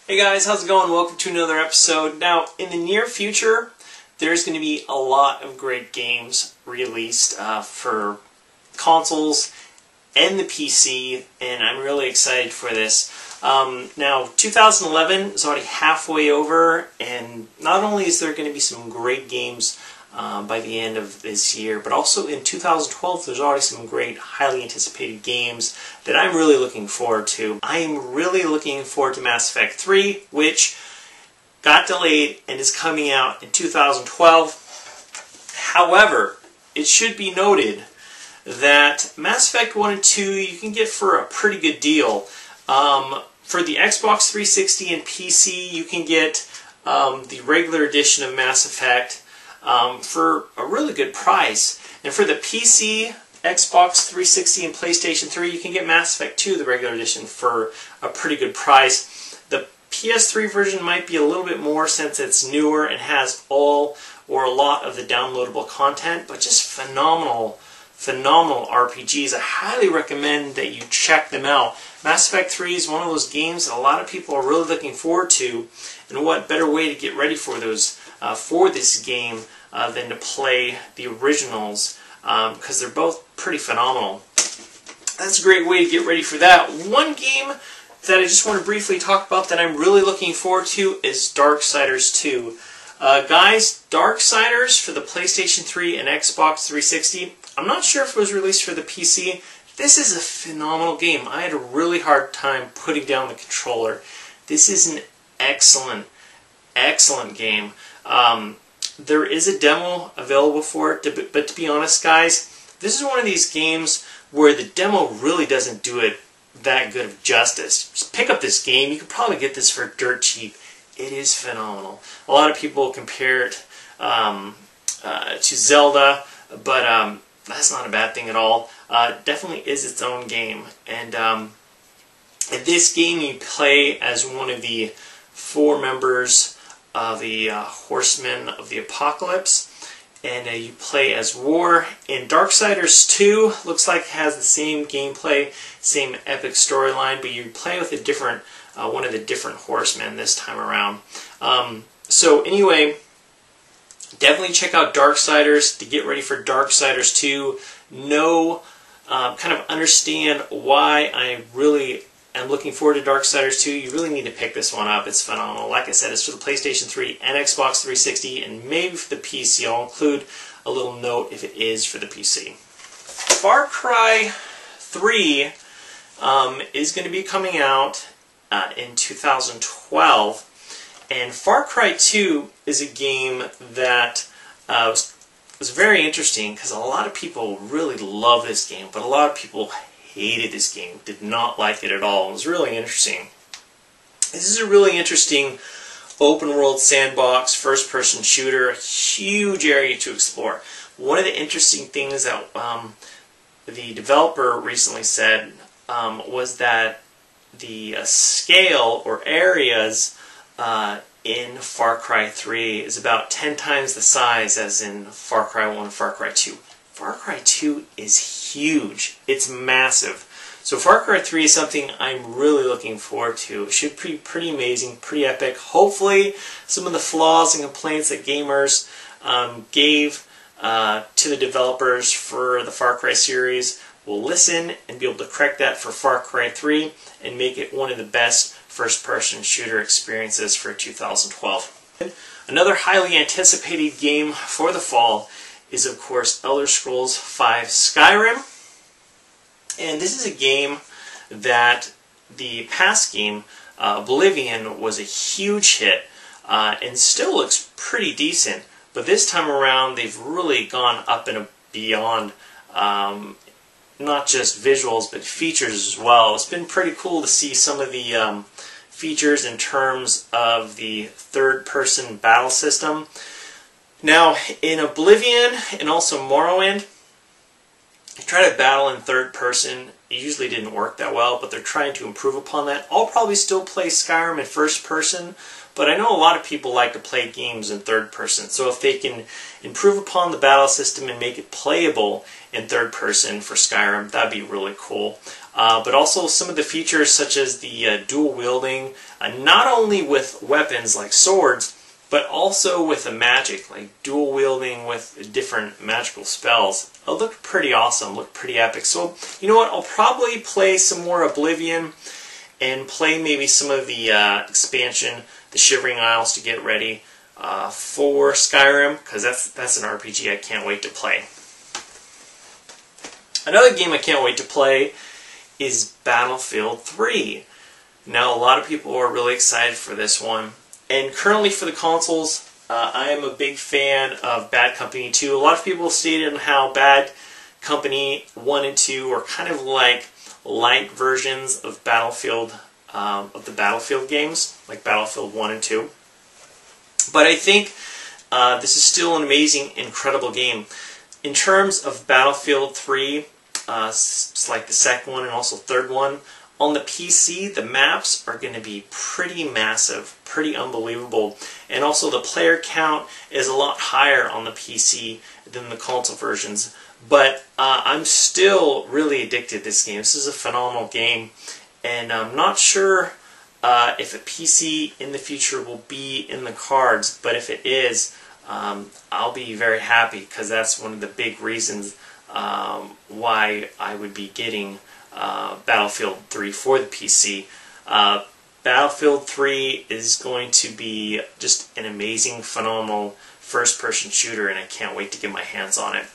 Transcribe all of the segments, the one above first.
Hey guys, how's it going? Welcome to another episode. Now, in the near future, there's going to be a lot of great games released for consoles and the PC, and I'm really excited for this. Now, 2011 is already halfway over, and not only is there going to be some great games by the end of this year, but also in 2012 there's already some great, highly anticipated games that I'm really looking forward to. I am really looking forward to Mass Effect 3, which got delayed and is coming out in 2012. However, it should be noted that Mass Effect 1 and 2 you can get for a pretty good deal. For the Xbox 360 and PC, you can get the regular edition of Mass Effect for a really good price. And for the PC, Xbox 360, and PlayStation 3, you can get Mass Effect 2, the regular edition, for a pretty good price. The PS3 version might be a little bit more since it's newer and has all or a lot of the downloadable content, but just phenomenal RPGs. I highly recommend that you check them out. Mass Effect 3 is one of those games that a lot of people are really looking forward to, and what better way to get ready for those for this game than to play the originals, because they're both pretty phenomenal. That's a great way to get ready for that. One game that I just want to briefly talk about that I'm really looking forward to is Darksiders 2. Guys, Darksiders for the PlayStation 3 and Xbox 360, I'm not sure if it was released for the PC. This is a phenomenal game. I had a really hard time putting down the controller. This is an excellent game. There is a demo available for it, but to be honest, guys, this is one of these games where the demo really doesn't do it that good of justice. Just pick up this game. You could probably get this for dirt cheap. It is phenomenal. A lot of people compare it to Zelda, but that's not a bad thing at all. Definitely is its own game. And in this game, you play as one of the 4 members of the Horsemen of the Apocalypse, and you play as War. In Darksiders 2, looks like it has the same gameplay, same epic storyline, but you play with a different one of the different Horsemen this time around. So anyway, definitely check out Darksiders to get ready for Darksiders 2. Kind of understand why I really am looking forward to Darksiders 2. You really need to pick this one up. It's phenomenal. Like I said, it's for the PlayStation 3 and Xbox 360, and maybe for the PC. I'll include a little note if it is for the PC. Far Cry 3 is going to be coming out in 2012, and Far Cry 2 is a game that was very interesting because a lot of people really love this game, but a lot of people hated this game, did not like it at all. It was really interesting. This is a really interesting open world sandbox first-person shooter, a huge area to explore. One of the interesting things that the developer recently said was that the scale or areas in Far Cry 3 is about 10 times the size as in Far Cry 1 and Far Cry 2. Far Cry 2 is huge. It's massive. So Far Cry 3 is something I'm really looking forward to. It should be pretty amazing, pretty epic. Hopefully some of the flaws and complaints that gamers gave to the developers for the Far Cry series will listen and be able to correct that for Far Cry 3 and make it one of the best first-person shooter experiences for 2012. Another highly anticipated game for the fall is, of course, Elder Scrolls V Skyrim. And this is a game that the past game, Oblivion, was a huge hit and still looks pretty decent. But this time around, they've really gone up and beyond not just visuals, but features as well. It's been pretty cool to see some of the features in terms of the third-person battle system. Now, in Oblivion and also Morrowind, you try to battle in third person. It usually didn't work that well, but they're trying to improve upon that. I'll probably still play Skyrim in first person, but I know a lot of people like to play games in third person. So if they can improve upon the battle system and make it playable in third person for Skyrim, that'd be really cool. but also some of the features such as the dual wielding, not only with weapons like swords, but also with the magic, like dual wielding with different magical spells. It looked pretty awesome, looked pretty epic. So, you know what, I'll probably play some more Oblivion and play maybe some of the expansion, the Shivering Isles, to get ready for Skyrim, because that's an RPG I can't wait to play. Another game I can't wait to play is Battlefield 3. Now, a lot of people are really excited for this one. And currently for the consoles, I am a big fan of Bad Company 2. A lot of people stated on how Bad Company 1 and 2 are kind of like light versions of the Battlefield games, like Battlefield 1 and 2. But I think this is still an amazing, incredible game. In terms of Battlefield 3, it's like the second one and also third one, on the PC, the maps are going to be pretty massive, pretty unbelievable, and also the player count is a lot higher on the PC than the console versions. But I'm still really addicted to this game. This is a phenomenal game, and I'm not sure if a PC in the future will be in the cards, but if it is, I'll be very happy, because that's one of the big reasons why I would be getting Battlefield 3 for the PC. Battlefield 3 is going to be just an amazing, phenomenal first-person shooter, and I can't wait to get my hands on it.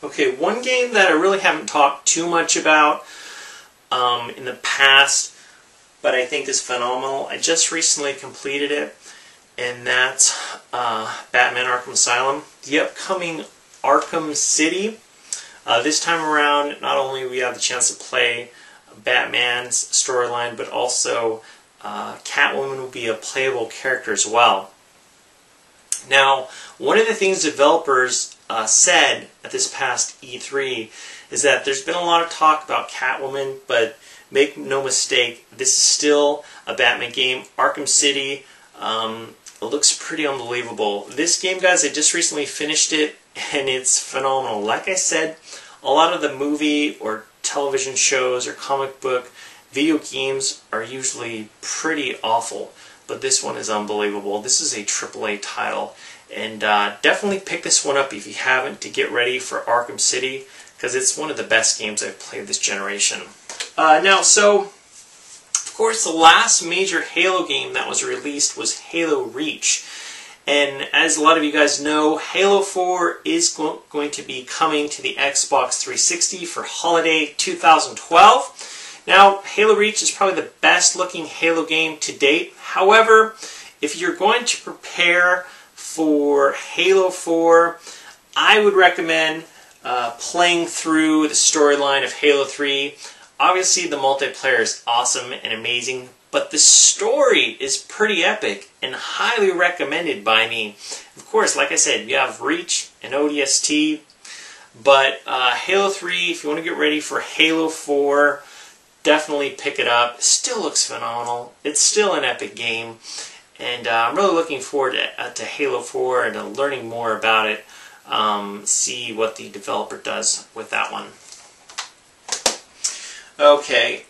Okay, one game that I really haven't talked too much about in the past, but I think is phenomenal. I just recently completed it, and that's Batman Arkham Asylum. The upcoming Arkham City. This time around, not only we have the chance to play Batman's storyline, but also Catwoman will be a playable character as well. Now, one of the things developers said at this past E3 is that there's been a lot of talk about Catwoman, but make no mistake, this is still a Batman game. Arkham City, it looks pretty unbelievable. This game, guys, I just recently finished it, and it's phenomenal. Like I said, a lot of the movie or television shows or comic book video games are usually pretty awful, but this one is unbelievable. This is a AAA title, and definitely pick this one up if you haven't, to get ready for Arkham City, because it's one of the best games I've played this generation. Of course, the last major Halo game that was released was Halo Reach. And as a lot of you guys know, Halo 4 is going to be coming to the Xbox 360 for holiday 2012. Now, Halo Reach is probably the best looking Halo game to date. However, if you're going to prepare for Halo 4, I would recommend playing through the storyline of Halo 3. Obviously, the multiplayer is awesome and amazing, but the story is pretty epic and highly recommended by me. Of course, like I said, you have Reach and ODST, but Halo 3, if you want to get ready for Halo 4, definitely pick it up. It still looks phenomenal. It's still an epic game, and I'm really looking forward to Halo 4 and learning more about it, see what the developer does with that one. Okay,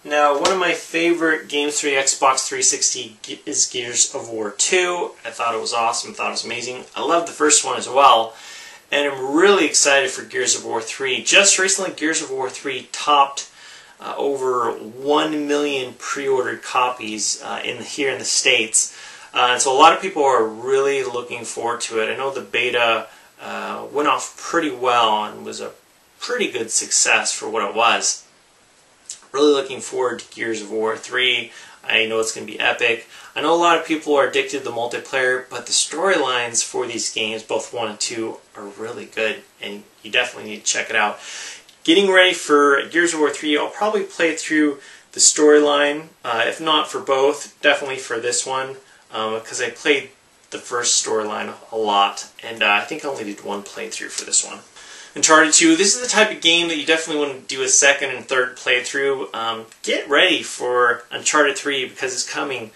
now one of my favorite games for the Xbox 360 is Gears of War 2. I thought it was awesome, thought it was amazing. I loved the first one as well, and I'm really excited for Gears of War 3. Just recently, Gears of War 3 topped over 1 million pre-ordered copies here in the States. And so a lot of people are really looking forward to it. I know the beta went off pretty well and was a pretty good success for what it was. Really looking forward to Gears of War 3. I know it's going to be epic. I know a lot of people are addicted to the multiplayer, but the storylines for these games, both 1 and 2, are really good, and you definitely need to check it out. Getting ready for Gears of War 3, I'll probably play through the storyline, if not for both, definitely for this one, because I played the first storyline a lot, and I think I only did one playthrough for this one. Uncharted 2, this is the type of game that you definitely want to do a second and third playthrough. Get ready for Uncharted 3 because it's coming,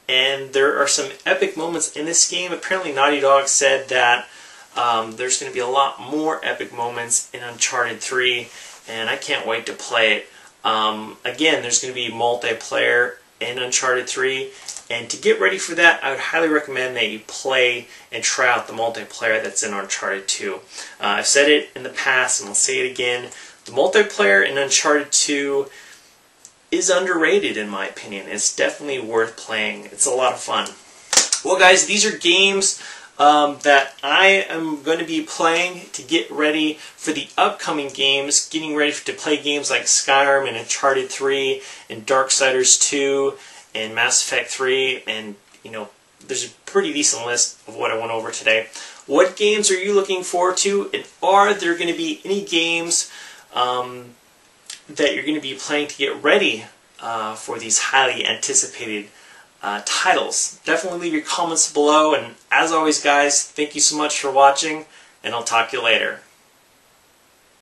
and there are some epic moments in this game. Apparently Naughty Dog said that There's going to be a lot more epic moments in Uncharted 3, and I can't wait to play it. Again, there's going to be multiplayer in Uncharted 3, and to get ready for that, I would highly recommend that you play and try out the multiplayer that's in Uncharted 2. I've said it in the past, and I'll say it again. The multiplayer in Uncharted 2 is underrated in my opinion. It's definitely worth playing. It's a lot of fun. Well guys, these are games that I am going to be playing to get ready for the upcoming games, getting ready to play games like Skyrim and Uncharted 3 and Darksiders 2 and Mass Effect 3, and you know, there's a pretty decent list of what I went over today. What games are you looking forward to, and are there going to be any games that you're going to be playing to get ready for these highly anticipated titles? Definitely leave your comments below, and as always guys, thank you so much for watching, and I'll talk to you later.